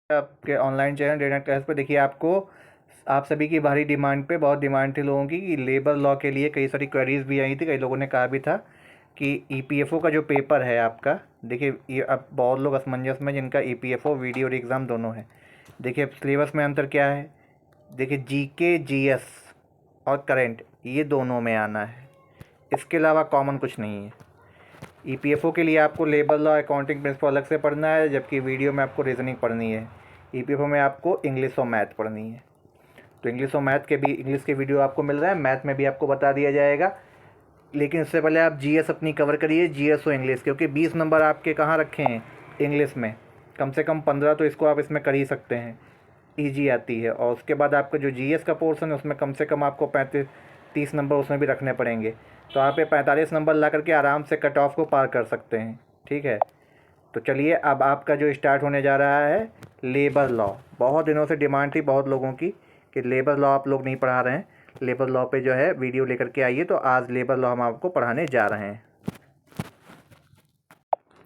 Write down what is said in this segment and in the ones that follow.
आपके online channel data class पे देखिए आपको आप सभी की भारी डिमांड पे बहुत डिमांड थी लोगों की कि लेबर लॉ के लिए कई सारी क्वेरीज भी आई थी। कई लोगों ने कहा भी था कि ईपीएफओ का जो पेपर है आपका, देखिए ये अब बहुत लोग असमंजस में जिनका ईपीएफओ वीडियो और एग्ज़ाम दोनों है। देखिए सिलेबस में अंतर क्या है, देखिए जीके जीएस और करंट ये दोनों में आना है, इसके अलावा कॉमन कुछ नहीं है। ईपीएफओ के लिए आपको लेबर लॉ अकाउंटिंग प्रिंसिपल अलग से पढ़ना है, जबकि वीडियो में आपको रीजनिंग पढ़नी है। ईपीएफओ में आपको इंग्लिश और मैथ पढ़नी है। तो इंग्लिश और मैथ के भी इंग्लिश के वीडियो आपको मिल रहा है, मैथ में भी आपको बता दिया जाएगा। लेकिन इससे पहले आप जीएस अपनी कवर करिए, जीएस और इंग्लिश, क्योंकि 20 नंबर आपके कहाँ रखे हैं इंग्लिश में, कम से कम 15 तो इसको आप इसमें कर ही सकते हैं, ईजी आती है। और उसके बाद आपका जो जीएस का पोर्शन है उसमें कम से कम आपको 35-30 नंबर उसमें भी रखने पड़ेंगे। तो आप ये 45 नंबर ला करके आराम से कट ऑफ को पार कर सकते हैं। ठीक है, तो चलिए अब आपका जो स्टार्ट होने जा रहा है लेबर लॉ। बहुत दिनों से डिमांड थी बहुत लोगों की कि लेबर लॉ आप लोग नहीं पढ़ा रहे हैं, लेबर लॉ पे जो है वीडियो लेकर के आइए। तो आज लेबर लॉ हम आपको पढ़ाने जा रहे हैं।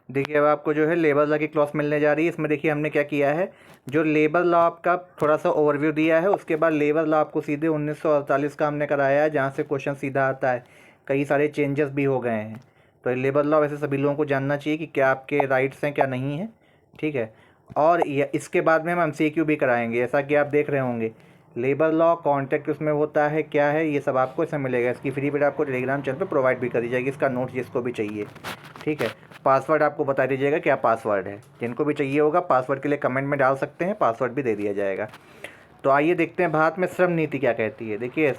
देखिए अब आपको जो है लेबर लॉ की क्लॉज मिलने जा रही है। इसमें देखिए हमने क्या किया है, जो लेबर लॉ आपका थोड़ा सा ओवरव्यू दिया है, उसके बाद लेबर लॉ आपको सीधे 1948 का हमने कराया है, जहाँ से क्वेश्चन सीधा आता है। कई सारे चेंजेस भी हो गए हैं। तो लेबर लॉ वैसे सभी लोगों को जानना चाहिए कि क्या आपके राइट्स हैं क्या नहीं है। ठीक है, और ये इसके बाद में हम एमसीक्यू भी कराएंगे, ऐसा कि आप देख रहे होंगे लेबर लॉ कॉन्टेक्ट उसमें होता है क्या है, ये सब आपको इसमें मिलेगा। इसकी फ्री पीडीएफ आपको टेलीग्राम चैनल पर प्रोवाइड भी कर दी जाएगी, इसका नोट जिसको भी चाहिए। ठीक है, पासवर्ड आपको बता दीजिएगा क्या पासवर्ड है, जिनको भी चाहिए होगा पासवर्ड के लिए कमेंट में डाल सकते हैं, पासवर्ड भी दे दिया जाएगा। तो आइए देखते हैं भारत में श्रम नीति क्या कहती है। देखिए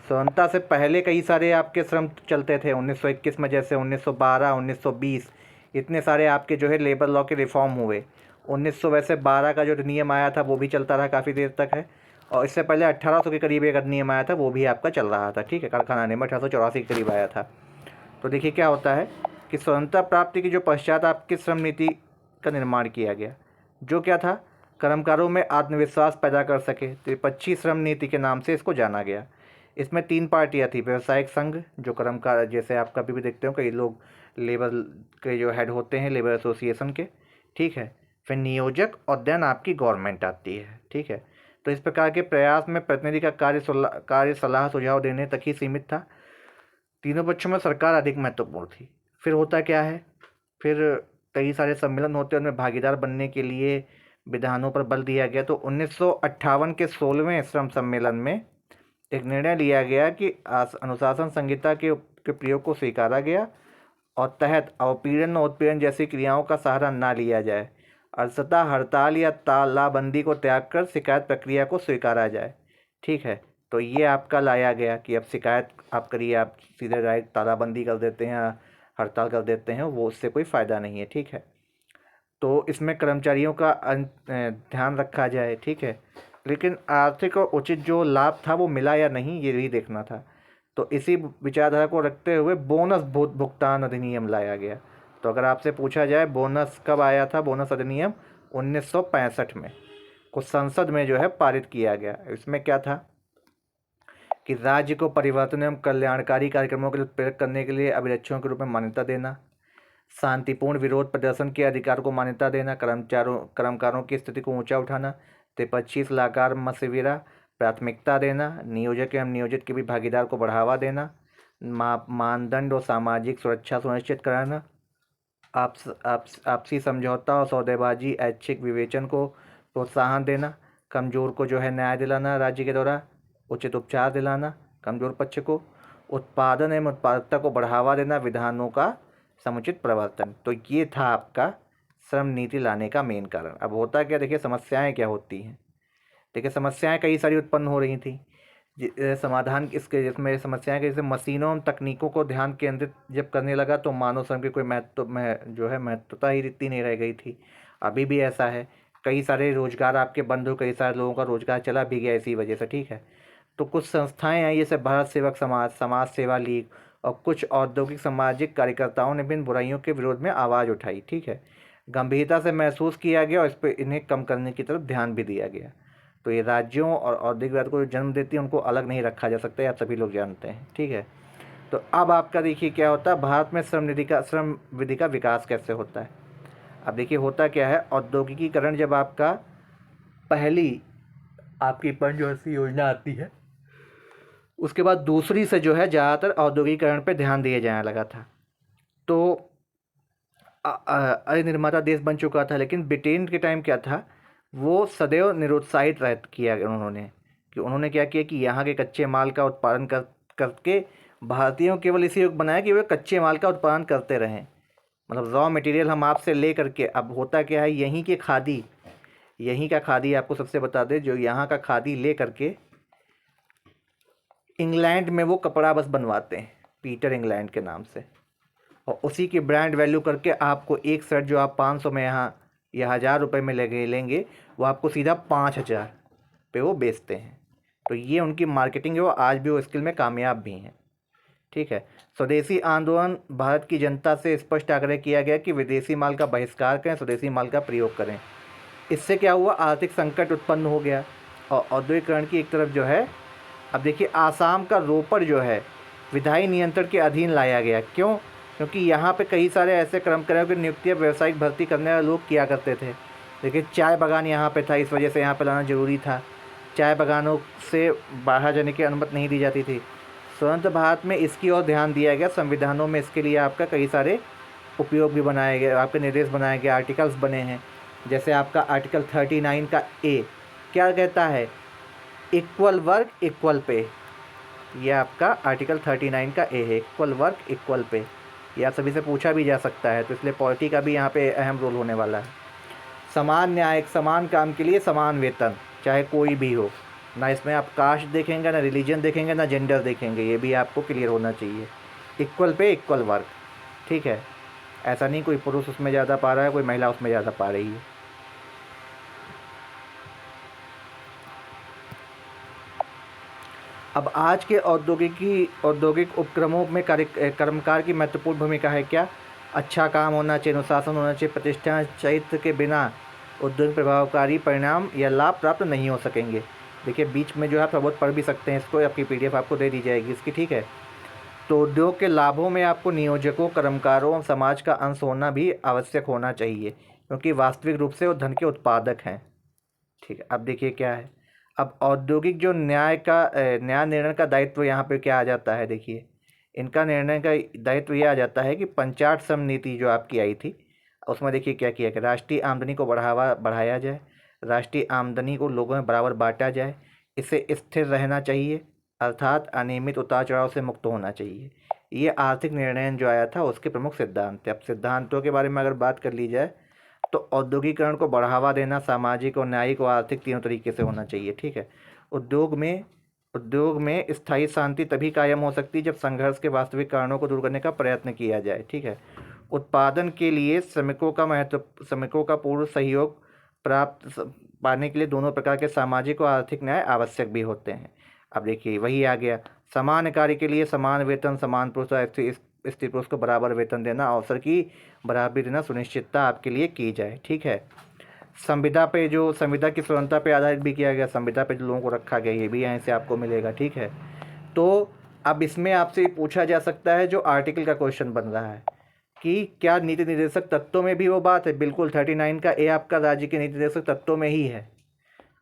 स्वतंत्रता से पहले कई सारे आपके श्रम चलते थे 1921 में, जैसे 1912 1920 इतने सारे आपके जो है लेबर लॉ के रिफॉर्म हुए। 1900 वैसे 12 का जो नियम आया था वो भी चलता रहा काफ़ी देर तक है, और इससे पहले 1800 के करीब एक नियम आया था वो भी आपका चल रहा था। ठीक है, कारखाना नियम 1884 के करीब आया था। तो देखिए क्या होता है कि स्वतंत्रता प्राप्ति की जो पश्चात आपकी श्रम नीति का निर्माण किया गया, जो क्या था, कर्मकारों में आत्मविश्वास पैदा कर सके, त्रिपक्षीय श्रम नीति के नाम से इसको जाना गया। इसमें 3 पार्टियां थी, व्यवसायिक संघ जो कर्मकार, जैसे आप कभी भी देखते हो कई लोग लेबर के जो हेड होते हैं लेबर एसोसिएशन के। ठीक है, फिर नियोजक और देन आपकी गवर्नमेंट आती है। ठीक है, तो इस प्रकार के प्रयास में प्रतिनिधि का कार्य सलाह सुझाव देने तक ही सीमित था। तीनों पक्षों में सरकार अधिक महत्वपूर्ण थी। फिर होता क्या है, फिर कई सारे सम्मेलन होते हैं, उनमें भागीदार बनने के लिए विधानों पर बल दिया गया। तो 1958 के 16वें श्रम सम्मेलन में एक निर्णय लिया गया कि अनुशासन संहिता के प्रयोग को स्वीकारा गया और तहत अवपीड़न और उत्पीड़न जैसी क्रियाओं का सहारा ना लिया जाए। अंततः हड़ताल या तालाबंदी को त्याग कर शिकायत प्रक्रिया को स्वीकारा जाए। ठीक है, तो ये आपका लाया गया कि अब शिकायत आप करिए, आप सीधे डायरेक्ट तालाबंदी कर देते हैं, हड़ताल कर देते हैं, वो उससे कोई फ़ायदा नहीं है। ठीक है, तो इसमें कर्मचारियों का ध्यान रखा जाए। ठीक है, लेकिन आर्थिक और उचित जो लाभ था वो मिला या नहीं ये भी देखना था। तो इसी विचारधारा को रखते हुए बोनस भुगतान अधिनियम लाया गया। तो अगर आपसे पूछा जाए बोनस कब आया था, बोनस अधिनियम 1965 में को संसद में जो है पारित किया गया। इसमें क्या था कि राज्य को परिवर्तन एवं कल्याणकारी कार्यक्रमों के लिए प्रेरित करने के लिए अभिरक्षकों के रूप में मान्यता देना, शांतिपूर्ण विरोध प्रदर्शन के अधिकार को मान्यता देना, कर्मकारों की स्थिति को ऊंचा उठाना, त्रिपक्षीय सलाहकार मशविरा प्राथमिकता देना, नियोजक एवं नियोजित के भी भागीदार को बढ़ावा देना, मानदंड और सामाजिक सुरक्षा सुनिश्चित कराना, आपसी समझौता और सौदेबाजी ऐच्छिक विवेचन को प्रोत्साहन देना, कमज़ोर को जो है न्याय दिलाना, राज्य के द्वारा उचित उपचार दिलाना कमज़ोर पक्ष को, उत्पादन एवं उत्पादकता को बढ़ावा देना, विधानों का समुचित प्रवर्तन। तो ये था आपका श्रम नीति लाने का मेन कारण। अब होता क्या, देखिए समस्याएं क्या होती हैं। देखिए समस्याएं कई सारी उत्पन्न हो रही थी, समाधान इसके जिसमें समस्याएं जैसे मशीनों और तकनीकों को ध्यान केंद्रित जब करने लगा तो मानव श्रम की कोई महत्व में जो है महत्वता ही इतनी नहीं रह गई थी। अभी भी ऐसा है, कई सारे रोजगार आपके बंद हो, कई सारे लोगों का रोजगार चला भी गया इसी वजह से। ठीक है, तो कुछ संस्थाएं आई जैसे भारत सेवक समाज, समाज सेवा लीग और कुछ औद्योगिक सामाजिक कार्यकर्ताओं ने भी इन बुराइयों के विरोध में आवाज़ उठाई। ठीक है, गंभीरता से महसूस किया गया और इस पर इन्हें कम करने की तरफ ध्यान भी दिया गया। तो ये राज्यों और औद्योगिकवाद को जो जन्म देती है उनको अलग नहीं रखा जा सकता, आप सभी लोग जानते हैं। ठीक है, तो अब आपका देखिए क्या होता है, भारत में श्रम विधि का विकास कैसे होता है। अब देखिए होता क्या है, औद्योगिकीकरण जब आपका पहली आपकी पंचवर्षीय योजना आती है। उसके बाद दूसरी से जो है ज़्यादातर औद्योगिकरण पे ध्यान दिया जाने लगा था। तो अरे निर्माता देश बन चुका था, लेकिन ब्रिटेन के टाइम क्या था, वो सदैव निरुत्साहित किया उन्होंने, कि उन्होंने क्या किया कि यहाँ के कच्चे माल का उत्पादन करके भारतीयों केवल इसी योग बनाया कि वे कच्चे माल का उत्पादन करते रहें। मतलब रॉ मटेरियल हम आपसे ले करके, अब होता क्या है, यहीं का खादी आपको सबसे बता दें, जो यहाँ का खादी ले करके इंग्लैंड में वो कपड़ा बस बनवाते हैं पीटर इंग्लैंड के नाम से, और उसी की ब्रांड वैल्यू करके आपको एक शर्ट जो आप 500 में यहाँ या 1000 रुपये में लेंगे, वो आपको सीधा 5000 पे वो बेचते हैं। तो ये उनकी मार्केटिंग है, वो आज भी वो स्किल में कामयाब भी हैं। ठीक है। स्वदेशी आंदोलन भारत की जनता से स्पष्ट आग्रह किया गया कि विदेशी माल का बहिष्कार करें, स्वदेशी माल का प्रयोग करें। इससे क्या हुआ, आर्थिक संकट उत्पन्न हो गया और औद्योगिकरण की एक तरफ जो है, अब देखिए आसाम का रोपड़ जो है विधायी नियंत्रण के अधीन लाया गया। क्यों? क्योंकि यहाँ पे कई सारे ऐसे कर्मचारियों की नियुक्तियाँ व्यावसायिक भर्ती करने वाले लोग किया करते थे। देखिए चाय बागान यहाँ पे था, इस वजह से यहाँ पे लाना ज़रूरी था। चाय बागानों से बाहर जाने की अनुमति नहीं दी जाती थी। स्वतंत्र भारत में इसकी ओर ध्यान दिया गया, संविधानों में इसके लिए आपका कई सारे उपयोग भी बनाए गए, आपके निर्देश बनाए गए, आर्टिकल्स बने हैं। जैसे आपका आर्टिकल 39 का ए क्या कहता है, इक्वल वर्क इक्वल पे। ये आपका आर्टिकल 39 का ए है, इक्वल वर्क इक्वल पे। ये आप सभी से पूछा भी जा सकता है, तो इसलिए पॉलिटी का भी यहाँ पे अहम रोल होने वाला है। समान न्याय, समान काम के लिए समान वेतन, चाहे कोई भी हो ना। इसमें आप कास्ट देखेंगे, ना रिलीजन देखेंगे, ना जेंडर देखेंगे, ये भी आपको क्लियर होना चाहिए। इक्वल पे इक्वल वर्क, ठीक है। ऐसा नहीं कोई पुरुष उसमें ज़्यादा पा रहा है, कोई महिला उसमें ज़्यादा पा रही है। अब आज के औद्योगिक उपक्रमों में कर्मकार की महत्वपूर्ण भूमिका है। क्या? अच्छा काम होना चाहिए, अनुशासन होना चाहिए, प्रतिष्ठान चरित्र के बिना उद्योग प्रभावकारी परिणाम या लाभ प्राप्त नहीं हो सकेंगे। देखिए बीच में जो है आप बहुत पढ़ भी सकते हैं इसको, आपकी PDF आपको दे दी जाएगी इसकी, ठीक है। तो उद्योग के लाभों में आपको नियोजकों, कर्मकारों और समाज का अंश होना भी आवश्यक होना चाहिए, क्योंकि वास्तविक रूप से वो धन के उत्पादक हैं। ठीक है। अब देखिए क्या है, अब औद्योगिक जो न्याय निर्णय का दायित्व यहाँ पे क्या आ जाता है, देखिए इनका निर्णय का दायित्व ये आ जाता है कि पंचायत श्रम नीति जो आपकी आई थी, उसमें देखिए क्या किया कि राष्ट्रीय आमदनी को बढ़ाया जाए, राष्ट्रीय आमदनी को लोगों में बराबर बांटा जाए, इसे स्थिर रहना चाहिए, अर्थात अनियमित उतार चढ़ाव से मुक्त होना चाहिए। ये आर्थिक निर्णय जो आया था उसके प्रमुख सिद्धांत थे। अब सिद्धांतों के बारे में अगर बात कर ली जाए तो औद्योगिकरण को बढ़ावा देना सामाजिक और न्यायिक और आर्थिक तीनों तरीके से होना चाहिए। ठीक है। उद्योग में स्थायी शांति तभी कायम हो सकती है जब संघर्ष के वास्तविक कारणों को दूर करने का प्रयत्न किया जाए। ठीक है। उत्पादन के लिए श्रमिकों का पूर्ण सहयोग पाने के लिए दोनों प्रकार के सामाजिक और आर्थिक न्याय आवश्यक भी होते हैं। अब देखिए वही आ गया, समान कार्य के लिए समान वेतन, समान पुरुष स्त्री पुरुष को बराबर वेतन देना, अवसर की बराबरी देना सुनिश्चितता आपके लिए की जाए। ठीक है। संविदा की स्वतंत्रता पे आधारित भी किया गया, संविदा पे जो लोगों को रखा गया ये भी यहाँ से आपको मिलेगा। ठीक है। तो अब इसमें आपसे पूछा जा सकता है, जो आर्टिकल का क्वेश्चन बन रहा है कि क्या नीति निर्देशक तत्वों में भी वो बात है, बिल्कुल 39 का ए आपका राज्य के नीति निर्देशक तत्वों में ही है।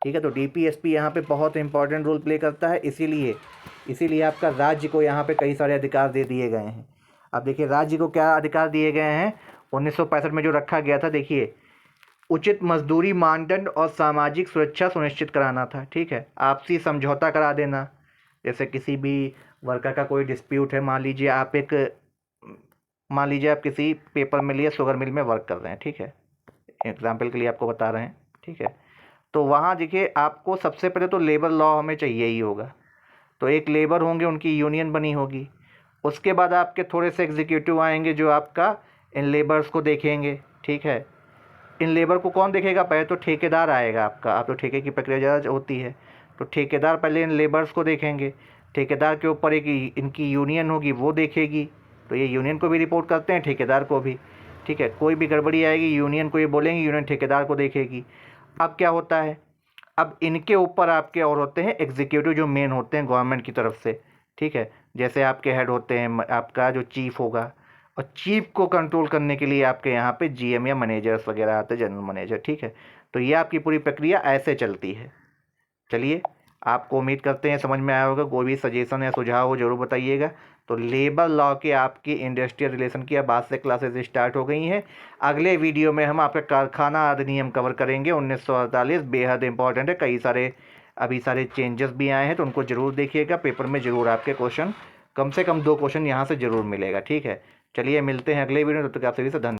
ठीक है। तो DPSP यहाँ पे बहुत इंपॉर्टेंट रोल प्ले करता है, इसीलिए आपका राज्य को यहाँ पे कई सारे अधिकार दे दिए गए हैं। अब देखिए राज्य को क्या अधिकार दिए गए हैं, 1965 में जो रखा गया था, देखिए उचित मजदूरी मानदंड और सामाजिक सुरक्षा सुनिश्चित कराना था। ठीक है। आपसी समझौता करा देना, जैसे किसी भी वर्कर का कोई डिस्प्यूट है, मान लीजिए आप किसी पेपर मिल या शुगर मिल में वर्क कर रहे हैं। ठीक है। एग्जाम्पल के लिए आपको बता रहे हैं। ठीक है। तो वहाँ देखिए आपको सबसे पहले तो लेबर लॉ हमें चाहिए ही होगा, तो एक लेबर होंगे, उनकी यूनियन बनी होगी। उसके बाद आपके थोड़े से एग्जीक्यूटिव आएंगे जो आपका इन लेबर्स को देखेंगे। ठीक है। इन लेबर को कौन देखेगा, पहले तो ठेकेदार आएगा आपका, आप तो ठेके की प्रक्रिया ज़्यादा होती है, तो ठेकेदार पहले इन लेबर्स को देखेंगे। ठेकेदार के ऊपर एक इनकी यूनियन होगी, वो देखेगी, तो ये यूनियन को भी रिपोर्ट करते हैं, ठेकेदार को भी। ठीक है। कोई भी गड़बड़ी आएगी यूनियन को ये बोलेंगे, यूनियन ठेकेदार को देखेगी। अब क्या होता है, अब इनके ऊपर आपके और होते हैं एग्जीक्यूटिव जो मेन होते हैं गवर्नमेंट की तरफ से। ठीक है। जैसे आपके हेड होते हैं, आपका जो चीफ होगा, और चीफ को कंट्रोल करने के लिए आपके यहाँ पे GM या मैनेजर्स वगैरह आते हैं, जनरल मैनेजर। ठीक है। तो ये आपकी पूरी प्रक्रिया ऐसे चलती है। चलिए, आपको उम्मीद करते हैं समझ में आया होगा। कोई भी सजेशन या सुझाव हो जरूर बताइएगा। तो लेबर लॉ के आपकी इंडस्ट्रियल रिलेशन की अब आज से क्लासेस स्टार्ट हो गई हैं। अगले वीडियो में हम आपका कारखाना अधिनियम कवर करेंगे 1948, बेहद इंपॉर्टेंट है। अभी सारे चेंजेस भी आए हैं, तो उनको जरूर देखिएगा। पेपर में जरूर आपके क्वेश्चन, कम से कम 2 क्वेश्चन यहाँ से जरूर मिलेगा। ठीक है, चलिए मिलते हैं अगले वीडियो में। तब तक आप सभी से धन्यवाद।